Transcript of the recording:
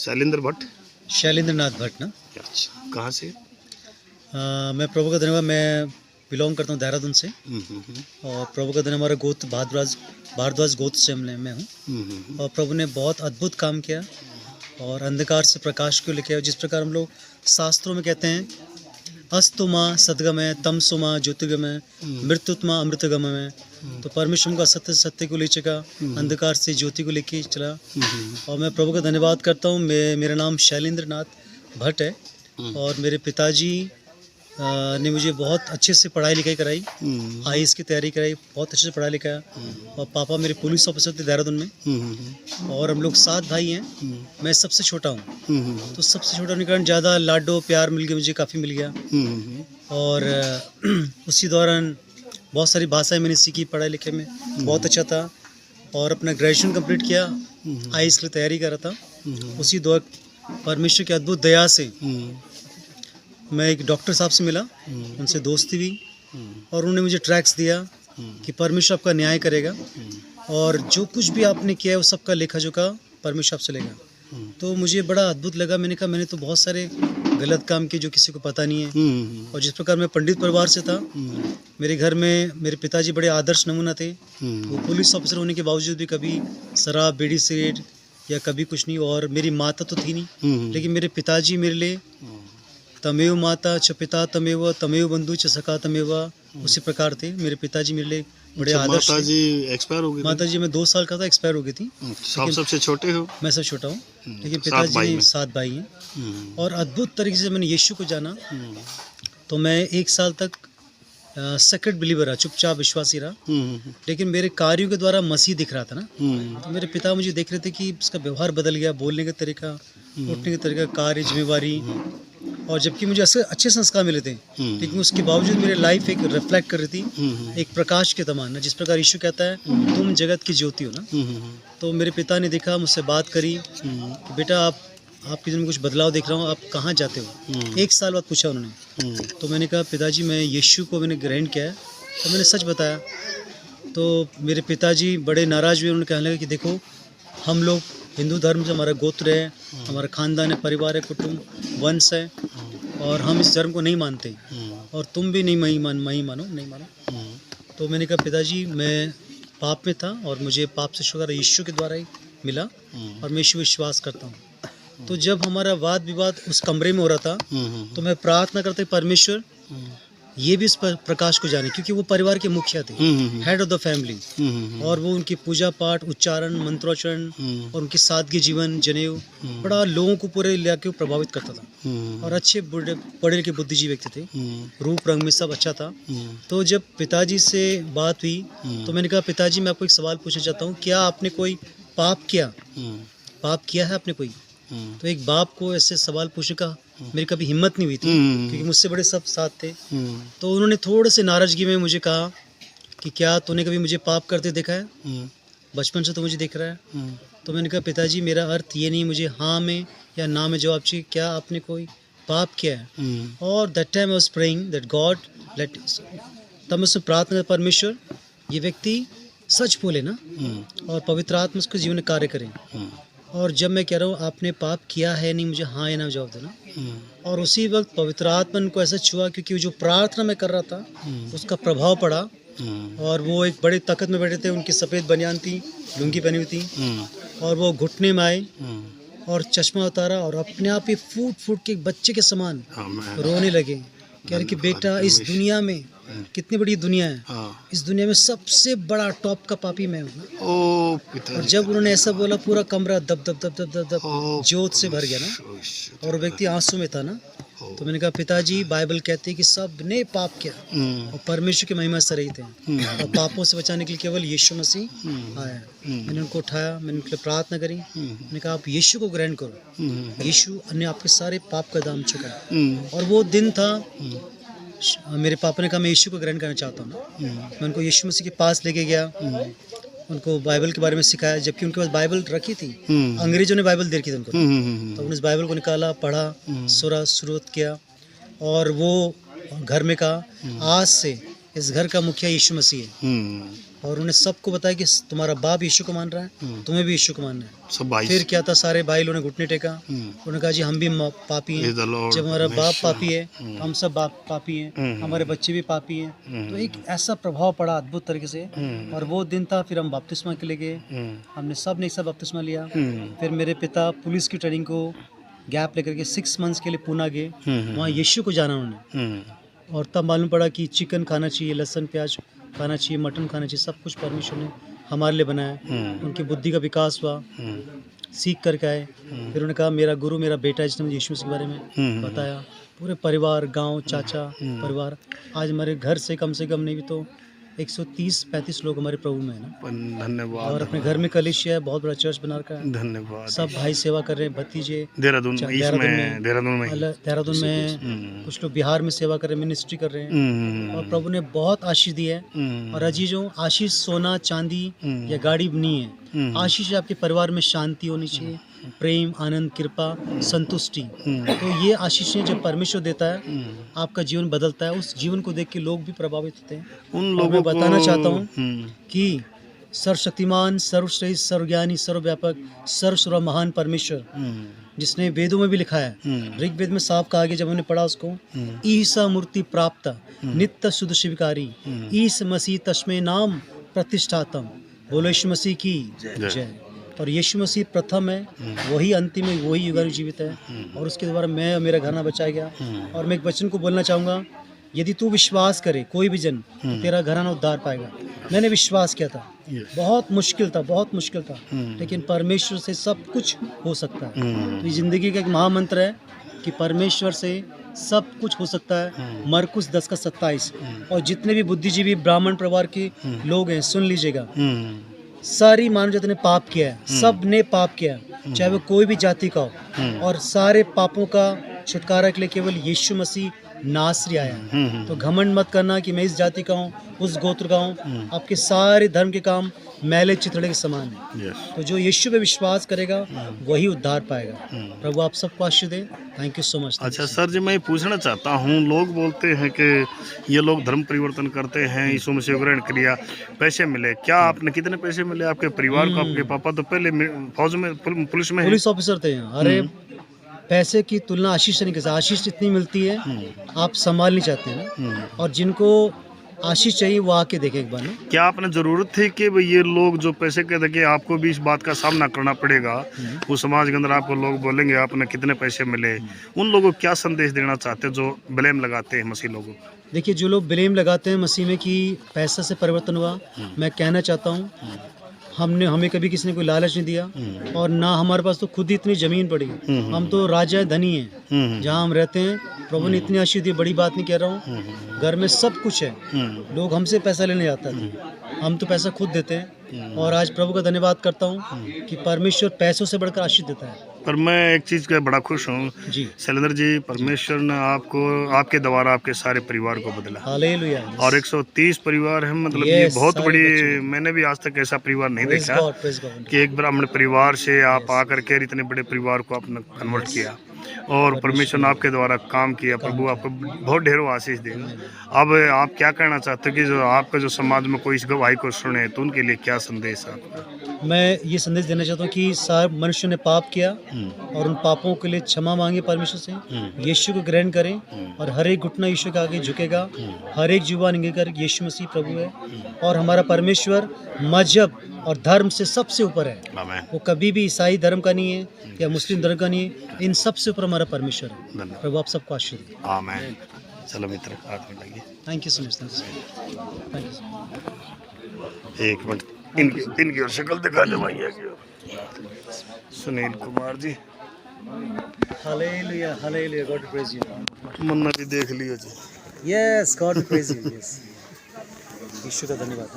शैलेंद्र भट्ट। शैलेंद्र नाथ भट्ट ना। अच्छा, कहाँ से? मैं प्रभु का धन्यवाद, मैं बिलोंग करता हूँ देहरादून से। और प्रभु का धन्यवाद, हमारा गोत्र भारद्वाज गोत्र से मैं हूँ। और प्रभु ने बहुत अद्भुत काम किया और अंधकार से प्रकाश को लेके आया। जिस प्रकार हम लोग शास्त्रों में कहते हैं, अस्तुमा सद्गमय, तमसुमा ज्योतिर्गमय, मृत्युत्मा अमृतगमय। तो परमेश्वर को असत्य से सत्य को ले चुका, अंधकार से ज्योति को लेके चला। और मैं प्रभु का धन्यवाद करता हूँ। मेरा नाम शैलेंद्र नाथ भट्ट है और मेरे पिताजी ने मुझे बहुत अच्छे से पढ़ाई लिखाई कराई, आईएएस की तैयारी कराई, बहुत अच्छे से पढ़ाई लिखाया। और पापा मेरे पुलिस ऑफिसर थे देहरादून में। और हम लोग 7 भाई हैं, मैं सबसे छोटा हूँ। तो सबसे छोटा होने के कारण ज़्यादा लाडो प्यार मिल गया, मुझे काफ़ी मिल गया। और उसी दौरान बहुत सारी भाषाएं मैंने सीखी, पढ़ाई लिखे में बहुत अच्छा था। और अपना ग्रेजुएशन कंप्लीट किया, आईएएस की तैयारी कर रहा था। उसी दौर परमेश्वर की अद्भुत दया से मैं एक डॉक्टर साहब से मिला, उनसे दोस्ती हुई और उन्होंने मुझे ट्रैक्स दिया कि परमेश्वर आपका न्याय करेगा और जो कुछ भी आपने किया है वो सबका लेखा जोखा परमेश्वर आपसे लेगा। तो मुझे बड़ा अद्भुत लगा। मैंने कहा मैंने तो बहुत सारे गलत काम किए जो किसी को पता नहीं है। और जिस प्रकार मैं पंडित परिवार से था, मेरे घर में मेरे पिताजी बड़े आदर्श नमूना थे। वो पुलिस ऑफिसर होने के बावजूद भी कभी शराब बीड़ी सिगरेट या कभी कुछ नहीं। और मेरी माता तो थी नहीं, लेकिन मेरे पिताजी मेरे लिए तमेव माता च पिता तमेव तमेव बंधु च सखा तमेव, उसी प्रकार थे मेरे पिताजी मेरे लिए बड़े आदर्श। माताजी एक्सपायर हो गई? माताजी मैं 2 साल का था, एक्सपायर हो गई थी। आप सबसे छोटे हो? मैं सबसे छोटा हूँ, लेकिन पिताजी 7 भाई हैं। और अद्भुत तरीके से मैंने यीशु को जाना। तो मैं 1 साल तक सेक्रेट बिलीवर रहा, चुपचाप विश्वासी रहा। लेकिन मेरे कार्यों के द्वारा मसीह दिख रहा था ना। तो मेरे पिता मुझे देख रहे थे कि उसका व्यवहार बदल गया, बोलने का तरीका, उठने का तरीका, कार्य, जिम्मेवारी। और जबकि मुझे अच्छे संस्कार मिले थे, लेकिन उसके बावजूद मेरी लाइफ एक रिफ्लेक्ट कर रही थी एक प्रकाश के समान ना। जिस प्रकार यीशु कहता है तुम जगत की ज्योति हो ना। तो मेरे पिता ने देखा, मुझसे बात करी कि बेटा आपके जीवन में कुछ बदलाव देख रहा हूँ, आप कहाँ जाते हो। 1 साल बाद पूछा उन्होंने। तो मैंने कहा पिताजी मैं यीशु को मैंने ग्रहण किया है। तो मैंने सच बताया। तो मेरे पिताजी बड़े नाराज़ हुए। उन्होंने कहने लगा कि देखो हम लोग हिंदू धर्म से, हमारा गोत्र है, हमारा खानदान है, परिवार है, कुटुंब, वंश है, और हम इस धर्म को नहीं मानते और तुम भी नहीं मानो। तो मैंने कहा पिताजी मैं पाप में था और मुझे पाप से छुटकारा यीशु के द्वारा ही मिला और मैं यीशु विश्वास करता हूँ। तो जब हमारा वाद विवाद उस कमरे में हो रहा था, तो मैं प्रार्थना करते परमेश्वर ये भी इस प्रकाश को जाने, क्योंकि वो परिवार के मुखिया थे, हेड ऑफ द फैमिली। और वो उनकी पूजा पाठ, उच्चारण, मंत्रोच्चारण और उनकी सादगी जीवन, जनेऊ बड़ा लोगों को पूरे इलाके को प्रभावित करता था। और अच्छे पढ़े लिखे बुद्धिजीवी व्यक्ति थे, रूप रंग में सब अच्छा था। तो जब पिताजी से बात हुई तो मैंने कहा पिताजी मैं आपको एक सवाल पूछना चाहता हूँ, क्या आपने कोई पाप किया है आपने कोई? तो एक बाप को ऐसे सवाल पूछने का मेरी कभी हिम्मत नहीं हुई थी, क्योंकि मुझसे बड़े सब साथ थे। तो उन्होंने थोड़े से नाराजगी में मुझे कहा कि क्या तूने कभी मुझे पाप करते देखा है? बचपन से तो मुझे देख रहा है। तो मैंने कहा पिताजी मेरा अर्थ ये नहीं, मुझे हाँ में या ना में जवाब चाहिए, क्या आपने कोई पाप किया है? और that time I was praying that God let, तब मैं उससे प्रार्थना परमेश्वर ये व्यक्ति सच बोले ना और पवित्र आत्मा उसके जीवन में कार्य करें। और जब मैं कह रहा हूँ आपने पाप किया है नहीं, मुझे हाँ या ना जवाब देना। और उसी वक्त पवित्र आत्मा को ऐसा छुआ, क्योंकि जो प्रार्थना मैं कर रहा था उसका प्रभाव पड़ा। और वो एक बड़े ताकत में बैठे थे, उनकी सफ़ेद बनियान थी, लुंगी पहनी हुई थी, और वो घुटने में आए और चश्मा उतारा और अपने आप ही फूट के एक बच्चे के समान रोने लगे। कह रहे कि बेटा इस दुनिया में कितनी बड़ी दुनिया है, इस दुनिया में सबसे बड़ा टॉप का पापी मैं हूँ। और जब उन्होंने ऐसा बोला पूरा कमरा दब दब दब दब दब दब जोत से भर गया ना, और व्यक्ति आंसू में था ना। तो मैंने कहा पिताजी बाइबल कहती है कि सब ने पाप किया और परमेश्वर की महिमा से रहित हैं, और पापों से बचाने के लिए केवल यीशु मसीह आया। मैंने उनको उठाया, मैंने उनके लिए प्रार्थना करी। मैंने कहा आप यीशु को ग्रहण करो, यीशु ने आपके सारे पाप का दाम चुका है। और वो दिन था, मेरे पापा ने कहा मैं यीशु को ग्रहण करना चाहता हूँ ना। मैं उनको यीशु मसीह के पास लेके गया, उनको बाइबल के बारे में सिखाया, जबकि उनके पास बाइबल रखी थी, अंग्रेजों ने बाइबल दे रखी थी उनको। तो उन्होंने इस बाइबल को निकाला, पढ़ा, सुरा शुरू किया, और वो घर में कहा आज से इस घर का मुखिया यीशु मसीह है और उन्हें सबको बताया कि तुम्हारा बाप यीशु को मान रहा है, तुम्हें भी यीशु को मानना है। सब भाई फिर क्या था, सारे भाई लोगों ने घुटने टेका, उन्होंने कहा जी हम भी पापी हैं, जब हमारा बाप पापी है तो हम सब बाप पापी हैं, हमारे बच्चे भी पापी हैं। तो एक ऐसा प्रभाव पड़ा अद्भुत तरीके से। और वो दिन था, फिर हम बपतिस्मा के लिए गए, हमने सब ने एक साथ बपतिस्मा लिया। फिर मेरे पिता पुलिस की ट्रेनिंग को गैप लेकर के 6 मंथ्स के लिए पुणे गए, वहाँ यीशु को जाना उन्होंने। और तब मालूम पड़ा कि चिकन खाना चाहिए, लहसुन प्याज खाना चाहिए, मटन खाना चाहिए, सब कुछ परमेश्वर ने हमारे लिए बनाया। उनकी बुद्धि का विकास हुआ, सीख करके आए। फिर उन्होंने कहा मेरा गुरु मेरा बेटा है, जिसने मुझे यीशु के बारे में बताया। पूरे परिवार, गांव, चाचा परिवार, आज हमारे घर से कम नहीं भी तो 130-35 लोग हमारे प्रभु में है ना। धन्यवाद। और अपने घर में कलिसिया है, बहुत बड़ा चर्च बना रखा है। धन्यवाद। सब भाई सेवा कर रहे हैं, भतीजे देहरादून में, कुछ लोग बिहार में सेवा कर रहे हैं, मिनिस्ट्री कर रहे हैं। और प्रभु ने बहुत आशीष दी है। और अजीजों, आशीष सोना चांदी या गाड़ी नहीं है, आशीष आपके परिवार में शांति होनी चाहिए, प्रेम, आनंद, कृपा, संतुष्टि। तो ये आशीषें जब परमेश्वर देता है, आपका जीवन बदलता है। उस जीवन को देख के लोग भी प्रभावित होते हैं। उन और लोगों मैं बताना चाहता हूँ को कि सर्वशक्तिमान, सर्वश्रेष्ठ, सर्वज्ञानी, सर्वव्यापक, सर्व महान परमेश्वर, जिसने वेदों में भी लिखा है, ऋग्वेद में साफ कहा गया, जब हमने पढ़ा उसको, ईसा मूर्ति प्राप्त नित्य शुद्ध शिवकारी, ईस मसीह तस्मै नाम प्रतिष्ठातम। बोलो यीशु मसीह की जय। और यीशु मसीह प्रथम है, वही अंतिम है, वही युगानुयुग जीवित है। और उसके द्वारा मैं और मेरा घराना बचाया गया। और मैं एक वचन को बोलना चाहूँगा, यदि तू विश्वास करे कोई भी जन, तो तेरा घराना उद्धार पाएगा। मैंने विश्वास किया था, बहुत मुश्किल था, लेकिन परमेश्वर से सब कुछ हो सकता है। तो ये ज़िंदगी का एक महामंत्र है कि परमेश्वर से सब कुछ हो सकता है। मरकुस 10:27। और जितने भी बुद्धिजीवी ब्राह्मण परिवार के लोग हैं, सुन लीजिएगा, सारी मानव जाति ने पाप किया है, सब ने पाप किया है, चाहे वो कोई भी जाति का हो। और सारे पापों का छुटकारा के लिए केवल यीशु मसीह नासरी आया है। तो घमंड मत करना कि मैं इस जाति का हूँ, उस गोत्र का हूँ। आपके सारे धर्म के काम मैले चिथड़े के समान है। तो जो यीशु पे विश्वास करेगा वही उद्धार पाएगा। प्रभु आप सबको आशीष दे। Thank you so much. अच्छा सर जी, मैं पूछना चाहता हूँ, लोग बोलते हैं कि ये लोग धर्म परिवर्तन करते हैं, यीशु मसीह को ग्रहण किया, पैसे मिले। क्या आपने कितने पैसे मिले आपके परिवार को? आपके पापा तो पहले फौज में, पुलिस में, पुलिस ऑफिसर थे। अरे पैसे की तुलना आशीष से नहीं कर सकते। आशीष इतनी मिलती है, आप संभाल नहीं चाहते ना। और जिनको आशीष चाहिए वो आके देखे एक बार ना। क्या आपने जरूरत थी कि भाई ये लोग जो पैसे कहते कि आपको भी इस बात का सामना करना पड़ेगा, वो समाज के अंदर आपको लोग बोलेंगे आपने कितने पैसे मिले, उन लोगों को क्या संदेश देना चाहते हैं जो ब्लेम लगाते हैं मसीह लोगों को? देखिए, जो लोग ब्लेम लगाते हैं मसीह में कि पैसा से परिवर्तन हुआ, मैं कहना चाहता हूँ हमें कभी किसी ने कोई लालच नहीं दिया। और ना हमारे पास तो खुद ही इतनी जमीन पड़ी। हम तो राजा धनी हैं जहाँ हम रहते हैं। प्रभु ने इतनी आशीष दी, बड़ी बात नहीं कह रहा हूँ। घर में सब कुछ है, लोग हमसे पैसा लेने जाता थे, हम तो पैसा खुद देते हैं। और आज प्रभु का धन्यवाद करता हूँ कि परमेश्वर पैसों से बढ़कर आशीष देता है। पर मैं एक चीज़ का बड़ा खुश हूँ जी शैलेंद्र जी, परमेश्वर ने आपको, आपके द्वारा आपके सारे परिवार को बदला। हालेलुया। और 130 परिवार है, मतलब ये बहुत बड़ी, मैंने भी आज तक ऐसा परिवार नहीं देखा कि एक ब्राह्मण परिवार से आप आकर के इतने बड़े परिवार को आपने कन्वर्ट किया। और परमेश्वर ने आपके द्वारा काम किया। प्रभु आपको बहुत ढेरों आशीष देगा। अब आप क्या कहना चाहते हो कि जो आपका जो समाज में कोई इस गवाही को सुने, तो उनके लिए क्या संदेश है आपका? मैं ये संदेश देना चाहता हूँ कि सारे मनुष्य ने पाप किया और उन पापों के लिए क्षमा मांगे परमेश्वर से, यीशु को ग्रहण करें। और हर एक घुटना यीशु के आगे झुकेगा, हर एक जुबान इंगेगा यीशु मसीह प्रभु है। और हमारा परमेश्वर मजहब और धर्म से सबसे ऊपर है। वो कभी भी ईसाई धर्म का नहीं है या मुस्लिम धर्म का नहीं है, इन सबसे ऊपर हमारा परमेश्वर है। प्रभु आप सबको आशीष दे। आमीन। चलो मित्र, हाथ में लगिए। Thank you so much. Thank you. एक मिनट, इनकी और शक्ल दिखा दे भैया की। Sunil Kumar ji. Hallelujah, hallelujah, God praise you. मन्ना भी देख लियो जी। Yes, God praise you. Yes, Yeshu का धन्यवाद।